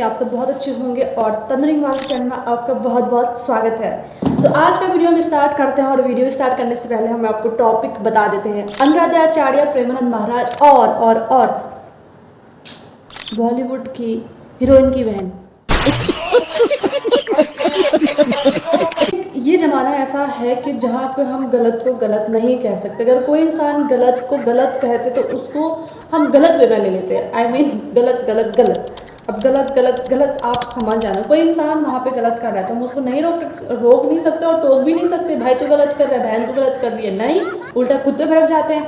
आप सब बहुत अच्छे होंगे और तंद्रिंग वाले चैनल में आपका बहुत बहुत स्वागत है। तो आज का वीडियो हम स्टार्ट करते हैं और वीडियो स्टार्ट करने से पहले हम आपको टॉपिक बता देते हैं। अनुराधा आचार्य, प्रेमानंद महाराज और बॉलीवुड की हीरोइन की बहन। ये ज़माना ऐसा है कि जहाँ पे हम गलत को गलत नहीं कह सकते। अगर कोई इंसान गलत को गलत कहते तो उसको हम गलत वे में ले लेते हैं। I mean, गलत गलत गलत। अब गलत गलत गलत आप समझ जाना। कोई इंसान वहाँ पे गलत कर रहा है तो हम उसको नहीं रोक नहीं सकते और टोक भी नहीं सकते। भाई तो गलत कर रहा है, बहन तो गलत कर रही है, नहीं, उल्टा खुद पे भड़क जाते हैं,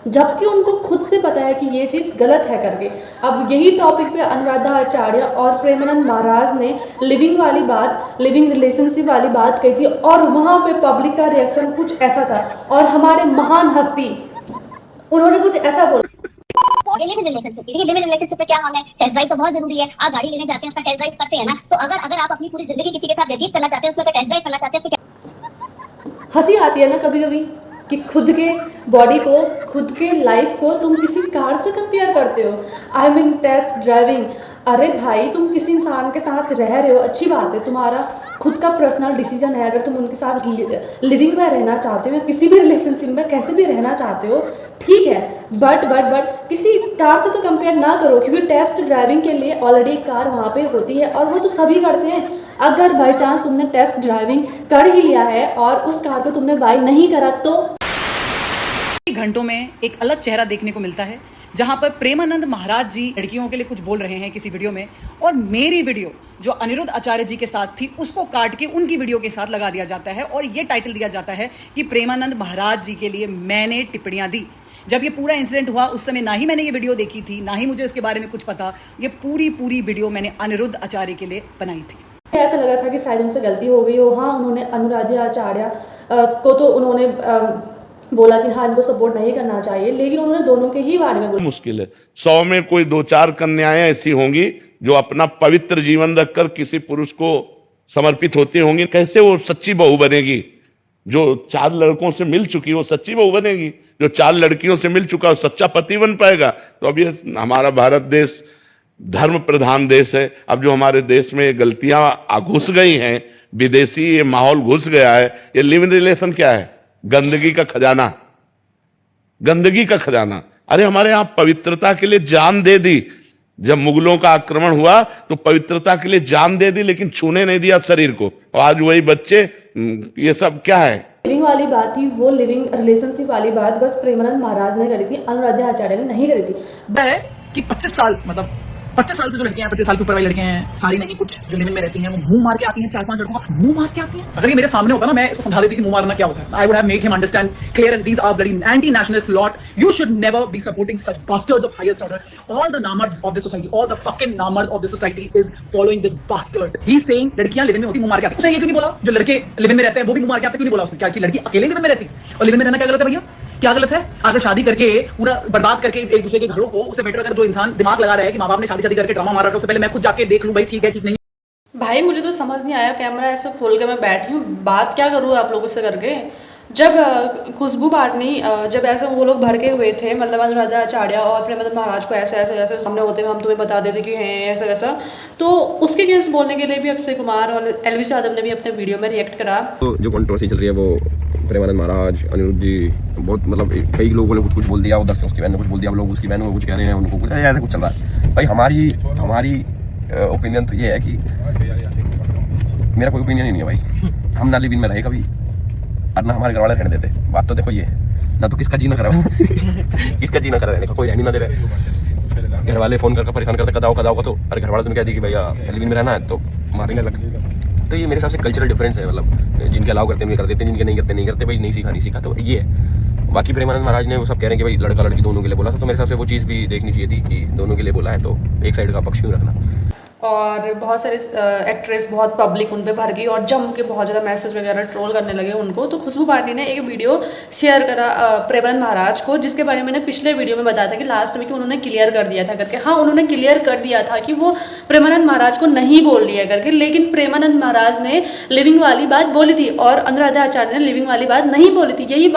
जबकि उनको खुद से पता है कि ये चीज़ गलत है करके। अब यही टॉपिक पे अनुराधा आचार्य और प्रेमानंद महाराज ने लिविंग वाली बात, लिविंग रिलेशनशिप वाली बात कही थी और वहाँ पे पब्लिक का रिएक्शन कुछ ऐसा था और हमारे महान हस्ती उन्होंने कुछ ऐसा बोला। लिविंग रिलेशनशिप में क्या मामला है? टेस्ट ड्राइव तो बहुत जरूरी है। आप गाड़ी लेने जाते हैं, उसका टेस्ट ड्राइव करते हैं ना। तो अगर आप अपनी पूरी जिंदगी किसी के साथ व्यतीत करना चाहते हैं, उसमें टेस्ट ड्राइव करना चाहते हैं, तो हंसी आती है ना कभी कभी कि खुद के बॉडी को, खुद के लाइफ को तुम किसी कार से कंपेयर करते हो। I mean test driving. अरे भाई, तुम किसी इंसान के साथ रह रहे हो, अच्छी बात है, तुम्हारा खुद का पर्सनल डिसीजन है। अगर तुम उनके साथ लिविंग में रहना चाहते हो या किसी भी रिलेशनशिप में कैसे भी रहना चाहते हो, ठीक है, बट किसी कार से तो कंपेयर ना करो, क्योंकि टेस्ट ड्राइविंग के लिए ऑलरेडी कार वहाँ पे होती है और वो तो सभी करते हैं। अगर बाई चांस तुमने टेस्ट ड्राइविंग कर ही लिया है और उस कार को तुमने बाई नहीं करा तो घंटों में एक अलग चेहरा देखने को मिलता है, जहां पर प्रेमानंद महाराज जी लड़कियों के लिए कुछ बोल रहे हैं किसी वीडियो में, और मेरी वीडियो जो अनिरुद्ध आचार्य जी के साथ थी उसको काट के उनकी वीडियो के साथ लगा दिया जाता है और ये टाइटल दिया जाता है कि प्रेमानंद महाराज जी के लिए मैंने टिप्पणियां दी। जब ये पूरा इंसिडेंट हुआ उस समय ना ही मैंने ये वीडियो देखी थी, ना ही मुझे इसके बारे में कुछ पता। ये पूरी वीडियो मैंने अनिरुद्ध आचार्य के लिए बनाई थी। ऐसा लगा था कि शायद उनसे गलती हो गई हो। हाँ, उन्होंने अनुराधा आचार्य को तो उन्होंने बोला कि हाँ, इनको सपोर्ट नहीं करना चाहिए, लेकिन उन्होंने दोनों के ही बारे में बोला। मुश्किल है, 100 में कोई 2-4 कन्याएं ऐसी होंगी जो अपना पवित्र जीवन रखकर किसी पुरुष को समर्पित होती होंगी। कैसे वो सच्ची बहू बनेगी? जो 4 लड़कों से मिल चुकी वो सच्ची बहू बनेगी? जो 4 लड़कियों से मिल चुका वो सच्चा पति बन पाएगा? तो अब ये हमारा भारत देश धर्म प्रधान देश है। अब जो हमारे देश में गलतियां घुस गई हैं, विदेशी ये माहौल घुस गया है, ये लिव इन रिलेशन क्या है? गंदगी का खजाना, गंदगी का खजाना। अरे हमारे यहां पवित्रता के लिए जान दे दी। जब मुगलों का आक्रमण हुआ तो पवित्रता के लिए जान दे दी, लेकिन छूने नहीं दिया शरीर को। और आज वही बच्चे, ये सब क्या है? लिविंग वाली बात थी, वो लिविंग रिलेशनशिप वाली बात बस प्रेमानंद महाराज ने करी थी, अनुराधा आचार्य ने नहीं करी थी। है कि 25 साल मतलब 25 साल से जो लड़कियां हैं, 25 साल के ऊपर वाली लड़कियां हैं, सारी नहीं, कुछ जो लिविंग में रहती हैं वो मुंह मार के आती हैं। 4-5 लड़कों का मुंह मार के आती हैं। अगर ये मेरे सामने होता ना, मैं इसको समझा देती कि मुंह मारना क्या होता है। I would have made him understand clear and these are bloody anti nationalist lot. You should never be supporting such bastards of highest order. All the नामर्ड्स of this society, all the fucking नामर्ड of this society is following this bastard. He is saying लड़कियां living में होती मुंह मार के आती हैं। उसने ये क्यों नहीं बोला जो लड़के लिविंग में रहते हैं वो भी मुंह मार के आते? क्यों नहीं बोला उसने? क्या कि लड़की अकेले लिविंग में रहती है? और लिविंग में रहना क्या गलत है भैया? क्या गलत है? अगर शादी करके पूरा बर्बाद करके एक दूसरे के घरों को, उससे बेटर अगर जो इंसान दिमाग लगा रहा है कि माँ बाप ने शादी करके ड्रामा मारा, उससे पहले मैं खुद जाके देख लूं भाई ठीक है ठीक नहीं। भाई मुझे तो समझ नहीं आया, कैमरा ऐसे खोल के मैं बैठी हूँ, बात क्या करूँ आप लोगों से करके। जब खुशबू बाटनी, जब ऐसे वो लोग भड़के हुए थे, मतलब अनुराधा आचार्य और प्रेमानंद महाराज को ऐसे ऐसे ऐसे सामने होते हुए हम तुम्हें बता देते कि हैं ऐसा ऐसा, तो उसके अगेंस्ट बोलने के लिए भी अक्षय कुमार और एलविश यादव ने भी अपने वीडियो में रिएक्ट करा। तो जो कंट्रोवर्सी चल रही है वो प्रेमानंद महाराज, अनिरुद्ध जी, बहुत मतलब कई लोगों ने कुछ बोल दिया, उधर से उसकी बहन ने कुछ बोल दिया, लोग उसकी बहन को कुछ कह रहे हैं, उनको कुछ ऐसा कुछ चल रहा है। भाई हमारी ओपिनियन तो ये है कि मेरा कोई ओपिनियन ही नहीं है भाई। हम ना लिव इन में रहे कभी और ना हमारे घर वाले रहने देते। बात तो देखो ये है ना, तो किसका जीना खराब किसका जीना खराब रहने का? कोई रहने ना दे रहे। घर वाले फोन करके परेशान करते कदाओ का तो, और घर वाले तुमने कह दी कि भैया लिव इन में रहना है तो मारेंगे अलग। तो ये मेरे हिसाब से कल्चरल डिफरेंस है। मतलब जिनके अलाउ करते हैं कर देते, जिनके नहीं करते भाई, नहीं सीखा तो ये है। बाकी प्रेमानंद महाराज ने वो सब कह रहे हैं कि भाई लड़का लड़की दोनों के लिए बोला था, तो मेरे हिसाब से वो चीज़ भी देखनी चाहिए थी कि दोनों के लिए बोला है तो एक साइड का पक्ष क्यों रखना। और बहुत सारे एक्ट्रेस, बहुत पब्लिक उन पे भर गई और जम के बहुत ज़्यादा मैसेज वगैरह ट्रोल करने लगे उनको। तो खुशबू बाटनी ने एक वीडियो शेयर करा प्रेमानंद महाराज को, जिसके बारे में मैंने पिछले वीडियो में बताया था कि लास्ट में कि उन्होंने क्लियर कर दिया था करके। हाँ, उन्होंने क्लियर कर दिया था कि वो प्रेमानंद महाराज को नहीं बोल लिया करके, लेकिन प्रेमानंद महाराज ने लिविंग वाली बात बोली थी और अनुराधा आचार्य ने लिविंग वाली बात नहीं बोली थी। यही